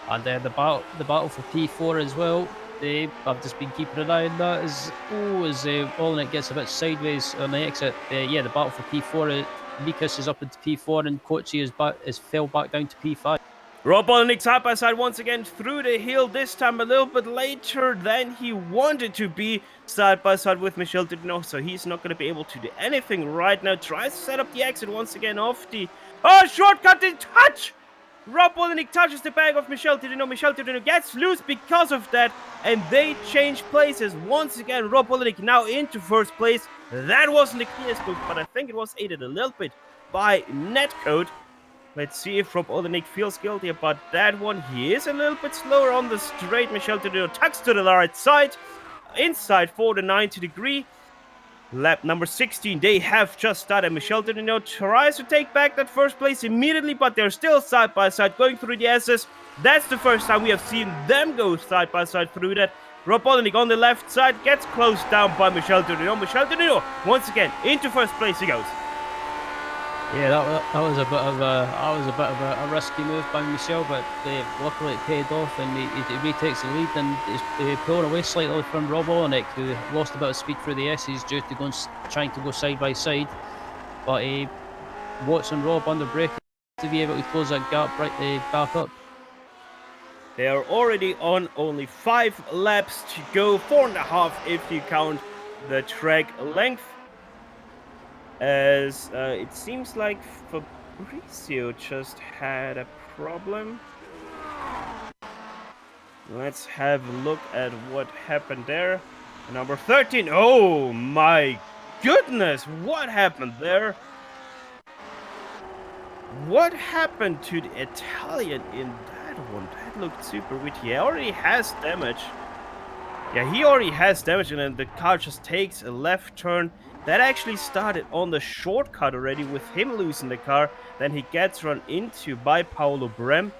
And the battle for P4 as well. I've just been keeping an eye on that as Olenek gets a bit sideways on the exit. The battle for P4. Mikus is up into P4 and Kochi is fell back down to P5. Rob Olenek side by side once again through the hill, this time a little bit later than he wanted to be side by side with Michel Didinho, so he's not going to be able to do anything right now. Tries to set up the exit once again off the... Oh, shortcut in touch! Rob Olenek touches the back of Michel Didinho. Michel Didinho gets loose because of that, and they change places. Once again, Rob Olenek now into first place. That wasn't the clearest move, but I think it was aided a little bit by netcode. Let's see if Rob Olenek feels guilty about that one. He is a little bit slower on the straight. Michel Didinho tucks to the right side. Inside for the 90 degree. Lap number 16. They have just started. Michel Didinho tries to take back that first place immediately, but they're still side by side going through the S's. That's the first time we have seen them go side by side through that. Rob Olenek on the left side gets closed down by Michel Didinho. Michel Didinho once again into first place he goes. Yeah, that was a bit of a risky move by Michel, but luckily it paid off and he retakes the lead and is pulling away slightly from Rob Olenek, who lost a bit of speed through the S's due to trying to go side by side. But Watson Rob under brake to be able to close that gap back up. They are already on only 5 laps to go, 4.5 if you count the track length. As it seems like Fabrizio just had a problem. Let's have a look at what happened there. Number 13. Oh my goodness, what happened there? What happened to the Italian in that one? That looked super weird. He already has damage. Yeah, he already has damage, and then the car just takes a left turn. That actually started on the shortcut already with him losing the car. Then he gets run into by Paolo Brem.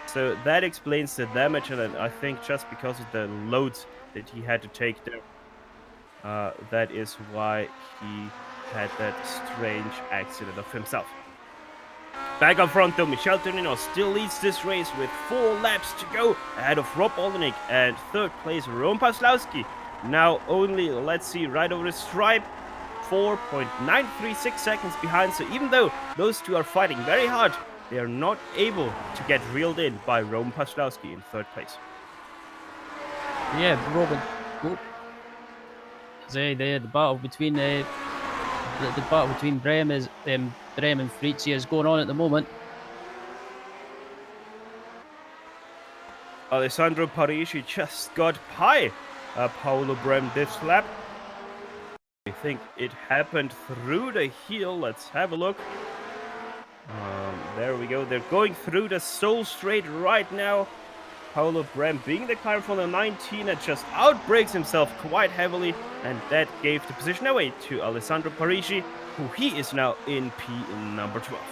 So that explains the damage, and then I think just because of the loads that he had to take there, that is why he had that strange accident of himself. Back up front though, Michel Didinho still leads this race with 4 laps to go ahead of Rob Olenek and third place Ron Paslowski. Now only, let's see, right over the stripe, 4.936 seconds behind. So even though those two are fighting very hard, they are not able to get reeled in by Roman Paslowski in third place. Yeah, Robin. The battle between the battle between Brem and Frizzi is going on at the moment. Alessandro Parisi just got by Paolo Brem this lap. I think it happened through the heel. Let's have a look. There we go. They're going through the Soul Straight right now. Paolo Brem being the car from the 19 that just outbrakes himself quite heavily, and that gave the position away to Alessandro Parisi, who he is now in P number 12.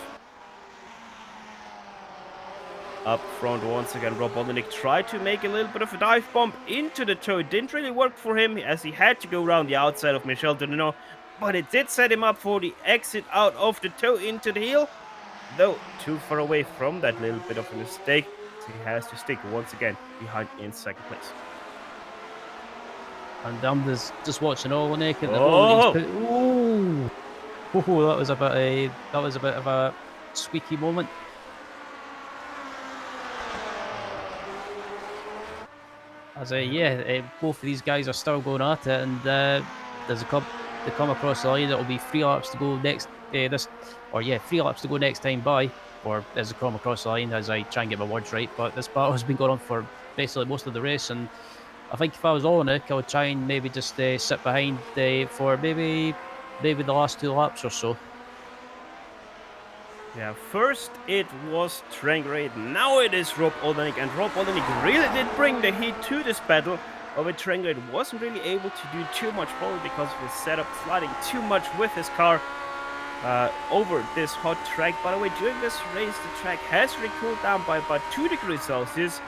Up front once again, Rob Olenek tried to make a little bit of a dive bomb into the toe. It didn't really work for him as he had to go around the outside of Michel Dudino, but it did set him up for the exit out of the toe into the heel, though too far away from that little bit of a mistake. So he has to stick once again behind in second place. And I'm just watching Olenek at the moment. That was a bit of a squeaky moment. Both of these guys are still going at it, and they come across the line. It'll be 3 laps to go next. 3 laps to go next time by, or as they come across the line, as I try and get my words right. But this battle has been going on for basically most of the race, and I think if I was Olenek, I would try and maybe just sit behind for maybe the last 2 laps or so. Yeah, first it was Trangrade, now it is Rob Olenek, and Rob Olenek really did bring the heat to this battle. But Trangrade wasn't really able to do too much probably because of his setup sliding too much with his car over this hot track. By the way, during this race the track has really cooled down by about 2 degrees Celsius,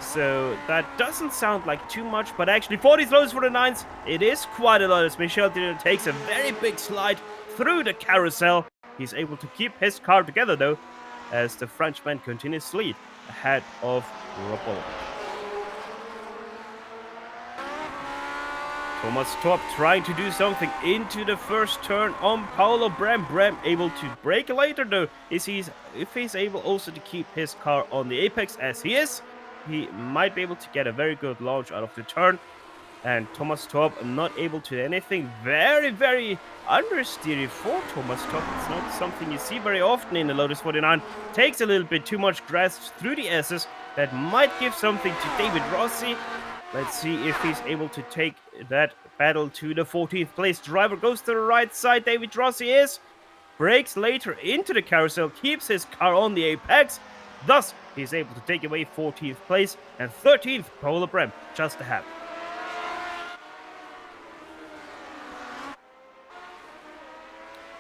so that doesn't sound like too much, but actually 40 lows for the 9s, it is quite a lot as Michel Dudino takes a very big slide through the carousel. He's able to keep his car together though, as the Frenchman continues to lead ahead of Rob Olenek. Thomas Torp trying to do something into the first turn on Paolo Brem. Brem able to brake later though, if he's able also to keep his car on the apex as he is, he might be able to get a very good launch out of the turn. And Thomas Torp not able to do anything. Very, very understeery for Thomas Torp. It's not something you see very often in the Lotus 49. Takes a little bit too much grass through the S's. That might give something to David Rossi. Let's see if he's able to take that battle to the 14th place. Driver goes to the right side. David Rossi is. Brakes later into the carousel. Keeps his car on the apex. Thus, he's able to take away 14th place. And 13th, Paolo Brem, just ahead.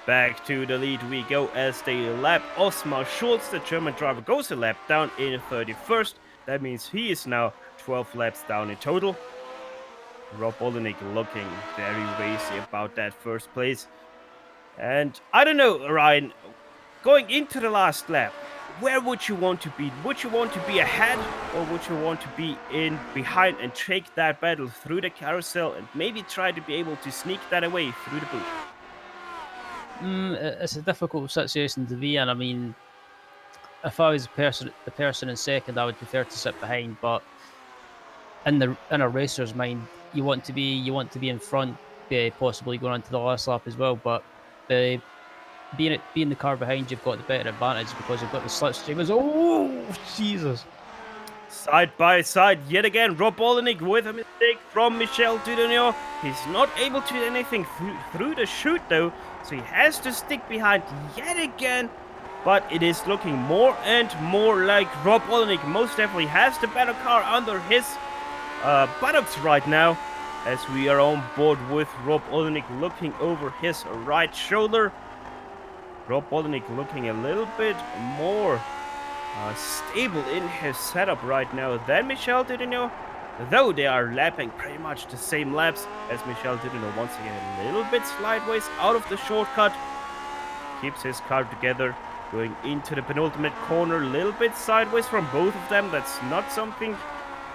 Back to the lead we go as they lap Osmar Schulz. The German driver goes a lap down in 31st. That means he is now 12 laps down in total. Rob Olenek looking very racy about that first place. And I don't know, Ryan, going into the last lap, where would you want to be? Would you want to be ahead, or would you want to be in behind and take that battle through the carousel and maybe try to be able to sneak that away through the boot? It's a difficult situation to be in. I mean, if I was the person in second, I would prefer to sit behind. But in a racer's mind, you want to be in front, possibly going on to the last lap as well. But being the car behind, you've got the better advantage because you've got the slipstream. Oh, Jesus! Side by side yet again, Rob Olenek with a mistake from Michel Dudino. He's not able to do anything through the chute though, so he has to stick behind yet again. But it is looking more and more like Rob Olenek most definitely has the better car under his buttocks right now, as we are on board with Rob Olenek looking over his right shoulder. Rob Olenek looking a little bit more stable in his setup right now than Michel Dudino, though they are lapping pretty much the same laps as Michel Dudino. Once again, a little bit sideways out of the shortcut, keeps his car together, going into the penultimate corner, a little bit sideways from both of them. That's not something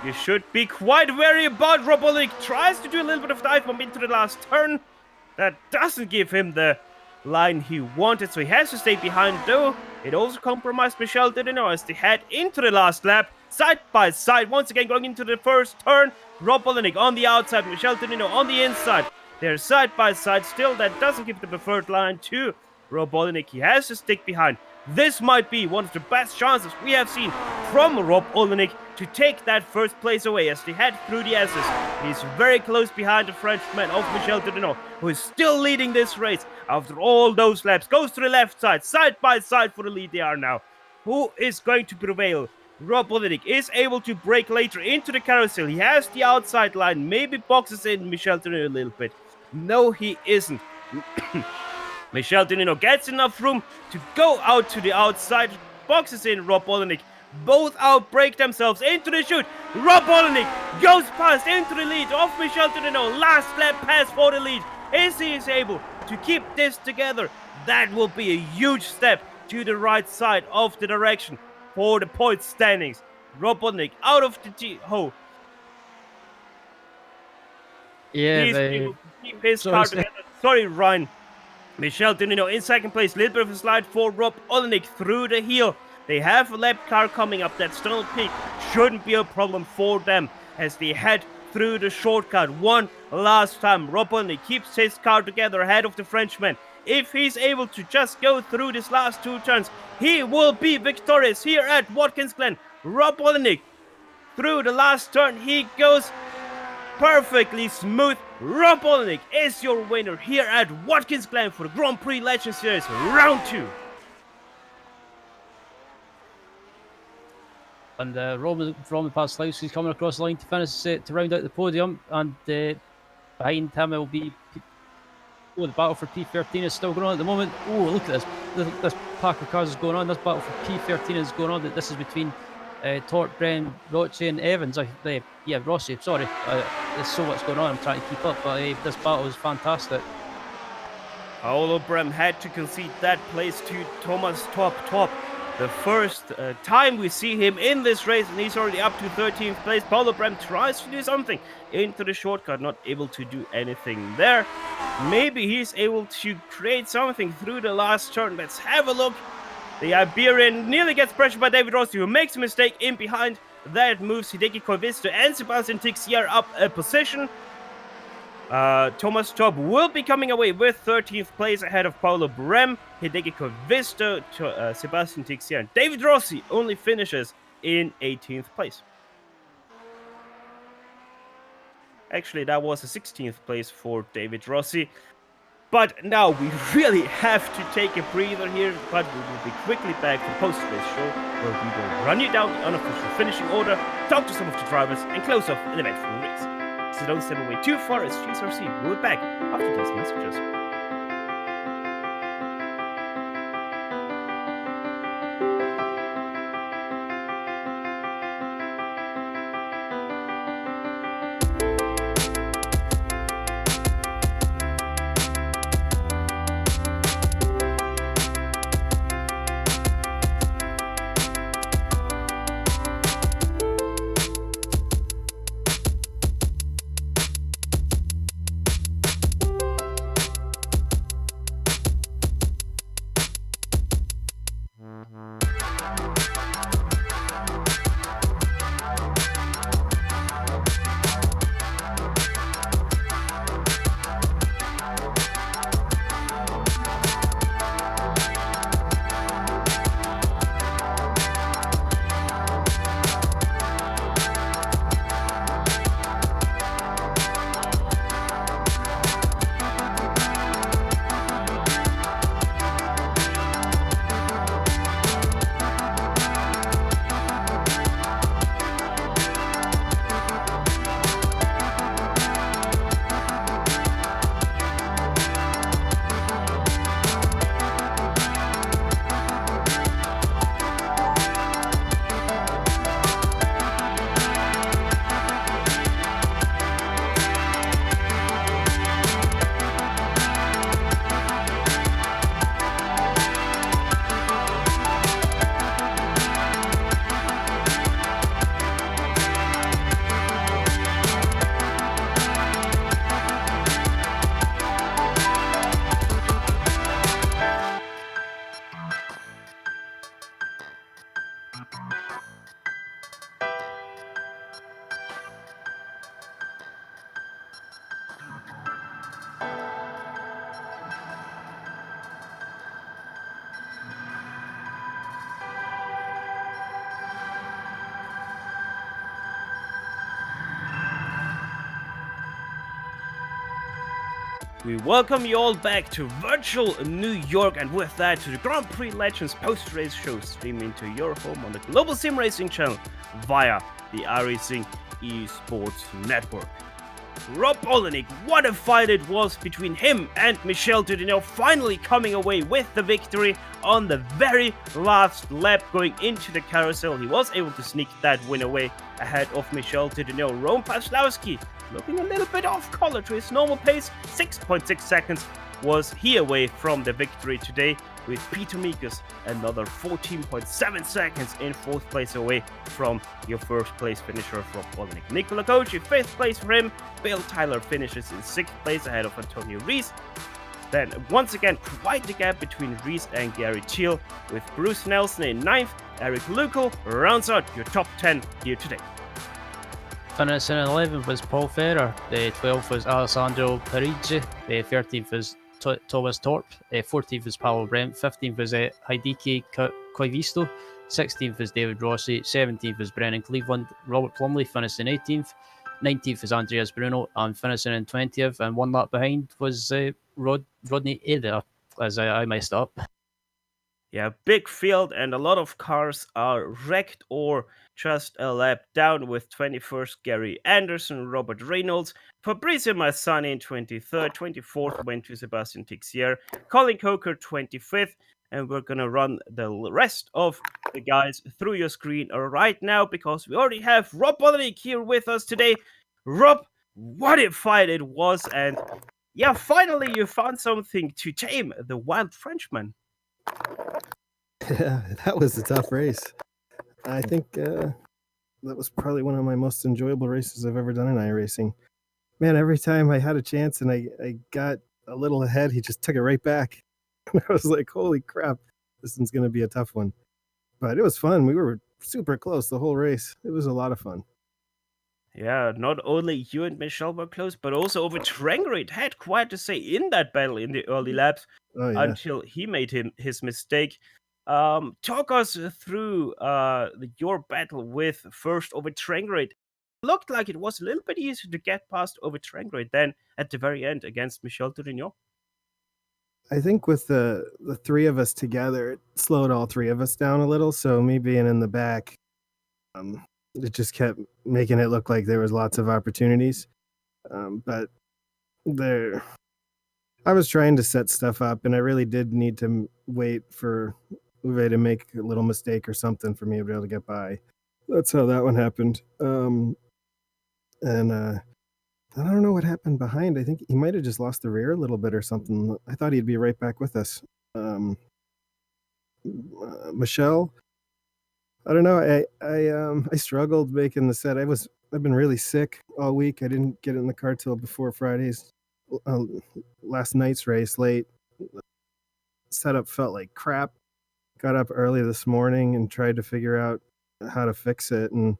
you should be quite wary about. Rob Olenek tries to do a little bit of dive bomb into the last turn. That doesn't give him the line he wanted, so he has to stay behind though. It also compromised Michel Dudino as they head into the last lap, side by side, once again going into the first turn. Rob Olenek on the outside, Michel Dudino on the inside. They're side by side still. That doesn't give the preferred line to Rob Olenek. He has to stick behind. This might be one of the best chances we have seen from Rob Olenek to take that first place away as they head through the S's. He's very close behind the Frenchman of Michel Dudinot, who is still leading this race after all those laps. Goes to the left side by side for the lead they are now. Who is going to prevail? Rob Olenek is able to break later into the carousel. He has the outside line, maybe boxes in Michel Dudinot a little bit. No, he isn't. Michel Dudinot gets enough room to go out to the outside, boxes in Rob Olenek. Both outbreak themselves into the chute. Rob Olenek goes past into the lead of Michel Dudinot. Last lap pass for the lead. Is he able to keep this together? That will be a huge step to the right side of the direction for the point standings. Rob Olenek out of the hole. Yeah, He's able to keep his car together. Sorry, Ryan. Michel Dudinot in second place. Little bit of a slide for Rob Olenek through the heel. They have a lap car coming up. That tunnel peak shouldn't be a problem for them as they head through the shortcut one last time. Rob Olenek keeps his car together ahead of the Frenchman. If he's able to just go through these last two turns, he will be victorious here at Watkins Glen. Rob Olenek through the last turn. He goes perfectly smooth. Rob Olenek is your winner here at Watkins Glen for the Grand Prix Legends Series Round 2. And Roman Paslowski's he's coming across the line to finish to round out the podium, and behind him will be. The battle for P13 is still going on at the moment. Oh, look at this! This pack of cars is going on. This battle for P13 is going on. This is between Torque, Bren, Rossi, and Evans. Rossi. Sorry, there's so much going on. I'm trying to keep up, but this battle is fantastic. Paolo Brem had to concede that place to Thomas Top. The first time we see him in this race, and he's already up to 13th place. Paolo Brem tries to do something into the shortcut, not able to do anything there. Maybe he's able to create something through the last turn. Let's have a look. The Iberian nearly gets pressured by David Rossi, who makes a mistake in behind. That moves Hideki Koivisto and Sebastian Tixier up a position. Thomas Tob will be coming away with 13th place ahead of Paolo Brem, Hideki Koivisto, Sebastian Tixier, and David Rossi only finishes in 18th place. Actually, that was a 16th place for David Rossi. But now we really have to take a breather here, but we will be quickly back for post-race show, where we will run you down the unofficial finishing order, talk to some of the drivers, and close off an eventful race. So don't step away too far as GSRC will be back after these messages. We welcome you all back to virtual New York, and with that to the Grand Prix Legends post-race show streaming to your home on the global SimRacing channel via the iRacing eSports network. Rob Olenek, what a fight it was between him and Michel Dudinot, finally coming away with the victory on the very last lap going into the carousel. He was able to sneak that win away ahead of Michel Dudinot. Rome Paslowski looking a little bit off color to his normal pace. 6.6 seconds was he away from the victory today, with Peter Mikus another 14.7 seconds in 4th place away from your 1st place finisher from Olenek. Nicola Kochi, 5th place for him. Bill Tyler finishes in 6th place ahead of Antonio Rees. Then once again quite the gap between Rees and Gary Thiel, with Bruce Nelson in 9th. Eric Luco rounds out your top 10 here today. Finishing in 11th was Paul Ferrer, 12th was Alessandro Parigi, 13th was Thomas Torp, 14th was Paolo Brent, 15th was Hideki Koivisto, 16th was David Rossi, 17th was Brennan Cleveland, Robert Plumley finished in 18th, 19th was Andreas Bruno, and finishing in 20th, and one lap behind was Rodney Eder, as I messed up. Yeah, big field, and a lot of cars are wrecked or just a lap down, with 21st Gary Anderson, Robert Reynolds, Fabrizio Massani in 23rd, 24th went to Sebastian Tixier, Colin Coker 25th, and we're gonna run the rest of the guys through your screen right now, because we already have Rob Olenek here with us today. Rob, what a fight it was, and yeah, finally you found something to tame the wild Frenchman. Yeah, that was a tough race. I think that was probably one of my most enjoyable races I've ever done in iRacing. Man, every time I had a chance and I got a little ahead, he just took it right back. And I was like, holy crap, this one's going to be a tough one. But it was fun. We were super close the whole race. It was a lot of fun. Yeah, not only you and Michelle were close, but also over Trengrid had quite to say in that battle in the early laps until he made his mistake. Talk us through your battle with first over Trengrid. Looked like it was a little bit easier to get past over Trengrid than at the very end against Michel Dudinot. I think with the three of us together, it slowed all three of us down a little. So me being in the back, it just kept making it look like there was lots of opportunities. But I was trying to set stuff up, and I really did need to wait for Uwe to make a little mistake or something for me to be able to get by. That's how that one happened. And I don't know what happened behind. I think he might have just lost the rear a little bit or something. I thought he'd be right back with us. Michelle, I don't know. I struggled making the set. I've been really sick all week. I didn't get in the car till before Friday's last night's race late. Setup felt like crap. Got up early this morning and tried to figure out how to fix it, and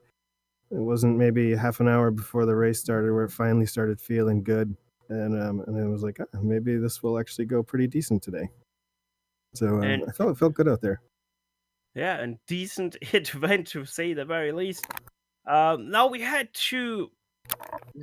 it wasn't maybe half an hour before the race started where it finally started feeling good, and it was like, maybe this will actually go pretty decent today. So I felt good out there. Yeah, and decent it went, to say the very least. Now we had two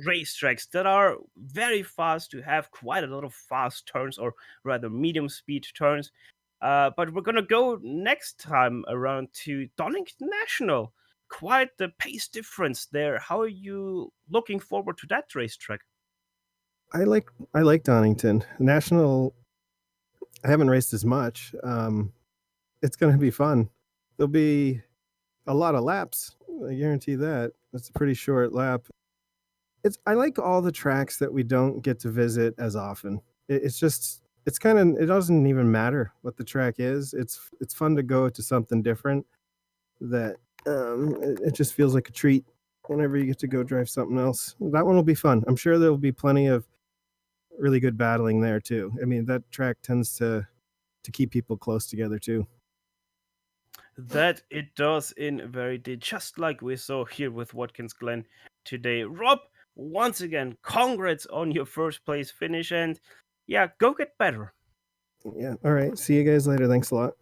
racetracks that are very fast, to have quite a lot of fast turns, or rather medium speed turns. But we're gonna go next time around to Donington National. Quite the pace difference there. How are you looking forward to that racetrack? I like Donington National. I haven't raced as much. It's going to be fun. There'll be a lot of laps. I guarantee that. It's a pretty short lap. I like all the tracks that we don't get to visit as often. It doesn't even matter what the track is. It's fun to go to something different. That it just feels like a treat whenever you get to go drive something else. That one will be fun. I'm sure there'll be plenty of really good battling there too. I mean, that track tends to keep people close together too. That it does in very did, just like we saw here with Watkins Glen today. Rob, once again, congrats on your first place finish, and yeah, go get better. Yeah, all right. See you guys later. Thanks a lot.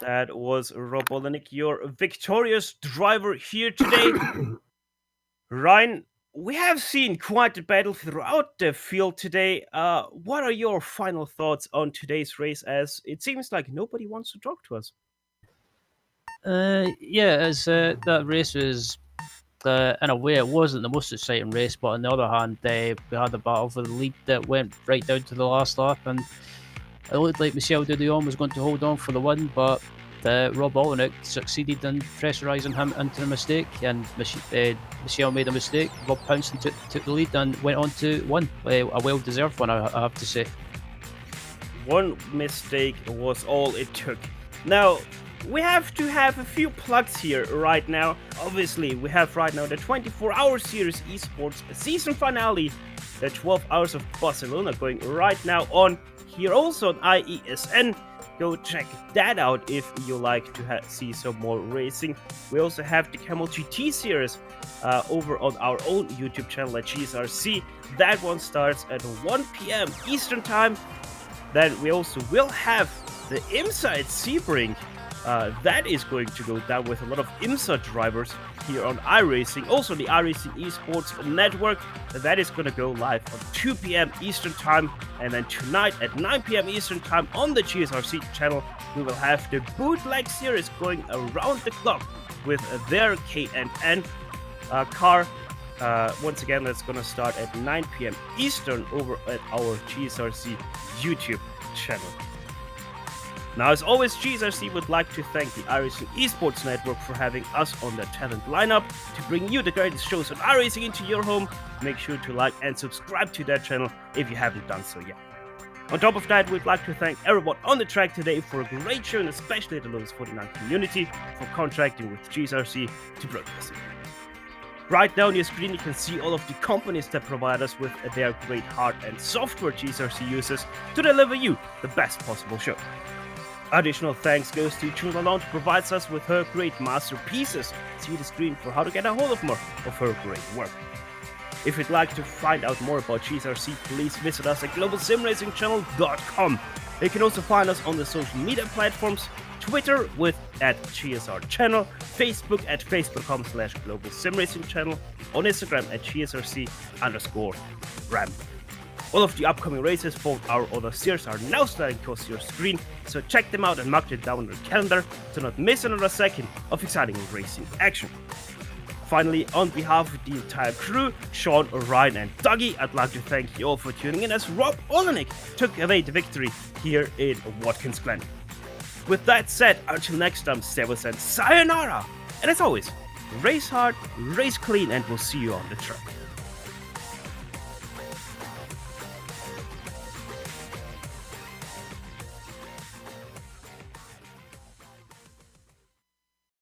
That was Rob Olenek, your victorious driver here today. Ryan, we have seen quite a battle throughout the field today. What are your final thoughts on today's race, as it seems like nobody wants to talk to us? Yeah, as that race was, in a way, it wasn't the most exciting race, but on the other hand, we had a battle for the lead that went right down to the last lap, and it looked like Michel Dudillon was going to hold on for the win, but Rob Olenek succeeded in pressurising him into the mistake, and Michel made a mistake. Rob pounced and took the lead and went on to win. A well-deserved one, I have to say. One mistake was all it took. Now, we have to have a few plugs here right now. Obviously, we have right now the 24-hour series esports season finale, the 12 hours of Barcelona going right now on here also on IESN. Go check that out if you like to see some more racing. We also have the Camel GT series over on our own YouTube channel at GSRC. That one starts at 1 p.m. Eastern Time. Then we also will have the IMSA at Sebring. That is going to go down with a lot of IMSA drivers here on iRacing. Also, the iRacing Esports Network, that is going to go live on 2 p.m. Eastern Time. And then tonight at 9 p.m. Eastern Time on the GSRC channel, we will have the Bootleg series going around the clock with their K&N car. Once again, that's going to start at 9 p.m. Eastern over at our GSRC YouTube channel. Now, as always, GSRC would like to thank the iRacing Esports Network for having us on their talent lineup to bring you the greatest shows on iRacing into your home. Make sure to like and subscribe to their channel if you haven't done so yet. On top of that, we'd like to thank everyone on the track today for a great show, and especially the Lotus 49 community for contracting with GSRC to broadcast it. Right now on your screen, you can see all of the companies that provide us with their great hardware and software GSRC uses to deliver you the best possible show. Additional thanks goes to Chun Lalonde, who provides us with her great masterpieces. See the screen for how to get a hold of more of her great work. If you'd like to find out more about GSRC, please visit us at globalsimracingchannel.com. You can also find us on the social media platforms, Twitter with @GSRChannel, Facebook at facebook.com/globalsimracingchannel, on Instagram at GSRC_RAM. All of the upcoming races for our other series are now starting across your screen, so check them out and mark them down on your calendar to not miss another second of exciting racing action. Finally, on behalf of the entire crew, Sean, Ryan and Dougie, I'd like to thank you all for tuning in as Rob Olenek took away the victory here in Watkins, Glen. With that said, until next time, stay well and sayonara! And as always, race hard, race clean, and we'll see you on the track.